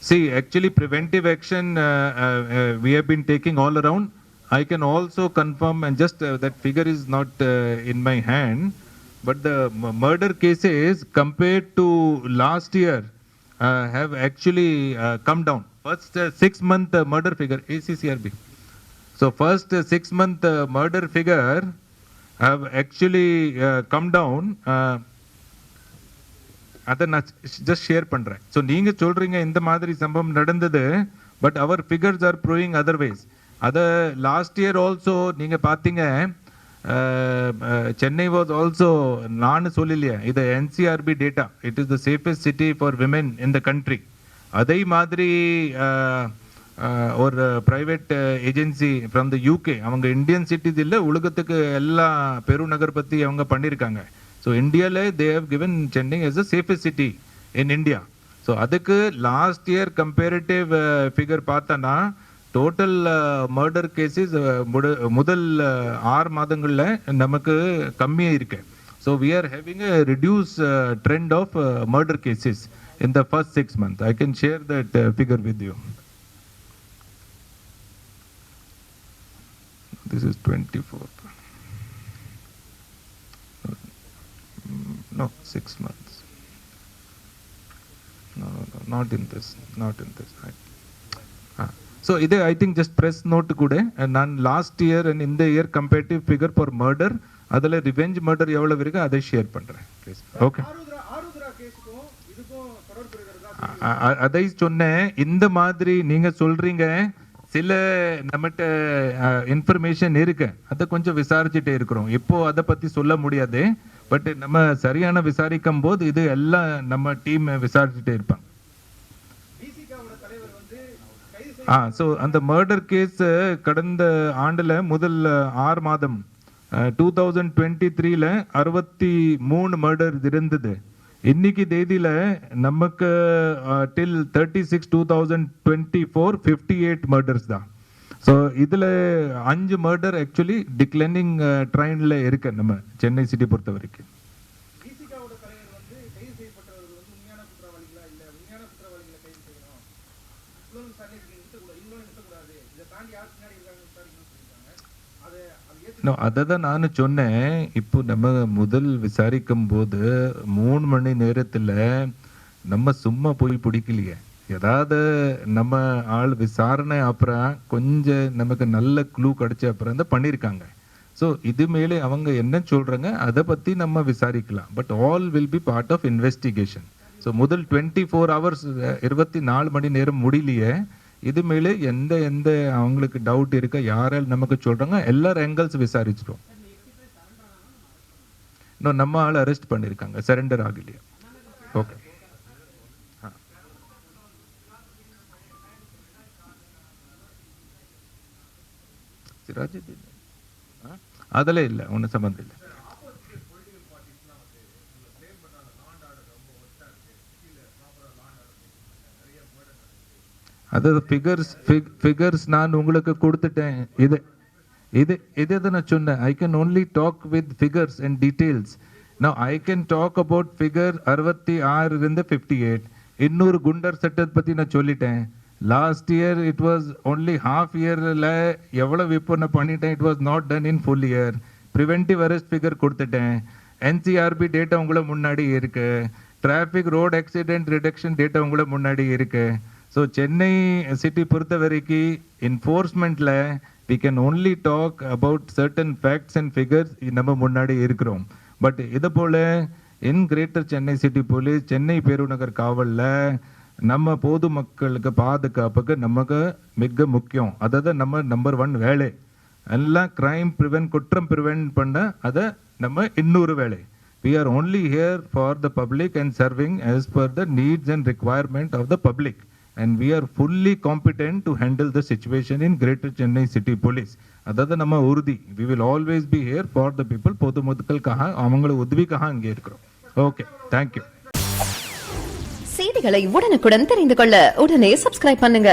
See, actually, preventive action we have been taking all around. I can also confirm, and just that figure is not in my hand, but the murder cases compared to last year have actually come down. First 6-month murder figure, ACCRB. So first 6-month murder figure have actually come down. அதை நான் just share பண்ணுறேன். So நீங்கள் சொல்கிறீங்க இந்த மாதிரி சம்பவம் நடந்தது, but அவர் ஃபிகர்ஸ் ஆர் ப்ரூவிங் அதர்வைஸ். அதை லாஸ்ட் இயர் ஆல்சோ நீங்கள் பார்த்தீங்க, சென்னை வாஸ் ஆல்சோ, நான் சொல்லலையே, இது NCRB data, it is the safest city for women in the country. அதே மாதிரி ஒரு private agency from the UK, அவங்க இந்தியன் சிட்டிஸ் இல்லை, உலகத்துக்கு எல்லா பெருநகர் பற்றி அவங்க பண்ணியிருக்காங்க. So India they have given Chennai as the safest city in India. So adukku last year comparative figure pathana total murder cases mudal 6 மாதங்கள்ல நமக்கு கம்மியா இருக்கு. So we are having a reduced trend of murder cases in the first 6 months. I can share that figure with you. This is 24. No, 6 months. No, not in this. Right. So, I think just press note kude, and non last year and in the year comparative figure for murder, adala revenge murder evlo virga adai share pandren. Please. Okay. Arudra கேஸ்க்கும் இதுக்கும் தொடர்பு இருக்குதா? adai சொன்னே, இந்த மாதிரி நீங்க சொல்றீங்க, சில நம்மகிட்ட இன்ஃபர்மேஷன் இருக்கு, அதை கொஞ்சம் விசாரிச்சுட்டே இருக்கிறோம். இப்போ அதை பத்தி சொல்ல முடியாது, பட் நம்ம சரியான விசாரிக்கும் போது இது எல்லாம் நம்ம டீம் விசாரிச்சுட்டே இருப்பாங்க. ஸோ அந்த மர்டர் கேஸ் கடந்த ஆண்டுல முதல் 6 மாதம் 2023ல 63 மர்டர் இருந்தது. இன்னைக்கு தேதியில நமக்கு till 36/2024 58 மர்டர்ஸ் தான். ஸோ இதில் 5 மர்டர் ஆக்சுவலி டிக்ளைனிங் ட்ரெயினில் இருக்கு நம்ம சென்னை சிட்டி பொறுத்த வரைக்கும். அதை தான் நான் சொன்னேன். இப்போ நம்ம முதல் விசாரிக்கும் போது 3 மணி நேரத்தில் நம்ம சும்மா போய் பிடிக்கலையே, ஏதாவது நம்ம ஆள் விசாரணை அப்புறம் கொஞ்சம் நமக்கு நல்ல க்ளூ கிடைச்ச அப்புறம் தான் பண்ணியிருக்காங்க. ஸோ இது மேலே அவங்க என்ன சொல்கிறாங்க அதை பற்றி நம்ம விசாரிக்கலாம், but all will be part of investigation. So முதல் 24 hours 24 மணி நேரம் முடியலையே, இது மேலே எந்த எந்த அவங்களுக்கு டவுட் இருக்க, யாரால் நமக்கு சொல்கிறாங்க, எல்லாரும் ஆங்கிள்ஸ் விசாரிச்சிட்டோம். இன்னும் நம்ம ஆள் அரெஸ்ட் பண்ணியிருக்காங்க, சரண்டர் ஆகலையா. ஓகே, அதெல்லாம் இல்லை, ஒன்றும் சம்மந்தம் இல்லை. அதாவது ஃபிகர்ஸ் நான் உங்களுக்கு கொடுத்துட்டேன். இது நான் சொன்னேன். I can only talk with figures and details. Now I can talk about figure 66 இருந்து 58. இன்னொரு குண்டர் சட்டத்தை பற்றி நான் சொல்லிட்டேன். Last year it was only half இயரில் எவ்வளோ இப்போ நான் பண்ணிட்டேன், it was not done in full year. Preventive arrest figure கொடுத்துட்டேன். என்சிஆர்பி டேட்டா உங்களை முன்னாடி இருக்கு. Traffic road accident reduction data உங்களை முன்னாடி இருக்கு. ஸோ சென்னை சிட்டி பொறுத்த வரைக்கும் என்ஃபோர்ஸ்மெண்ட்டில் we can only talk about certain facts and figures நம்ம முன்னாடி இருக்கிறோம். பட் இது போல் in greater Chennai city police, Chennai பெருநகர் காவலில் நம்ம பொதுமக்களுக்கு பாதுகாப்புக்கு நமக்கு மிக முக்கியம். அதாவது நம்ம நம்பர் 1 வேலை. எல்லாம் கிரைம் குற்றம் ப்ரிவென்ட் பண்ண அதை நம்ம இன்னொரு வேலை. We are only here for the public and serving as per the needs and requirement of the public. And we are fully competent to handle the situation in Greater Chennai City Police. அதாவது நம்ம உறுதி, we will always be here for the people. பொதுமக்களுக்காக அவங்கள உதவிக்காக அங்கே இருக்கிறோம். Okay, thank you. செய்திகளை உடனுக்குடன் தெரிந்து கொள்ள உடனே சப்ஸ்கிரைப் பண்ணுங்க.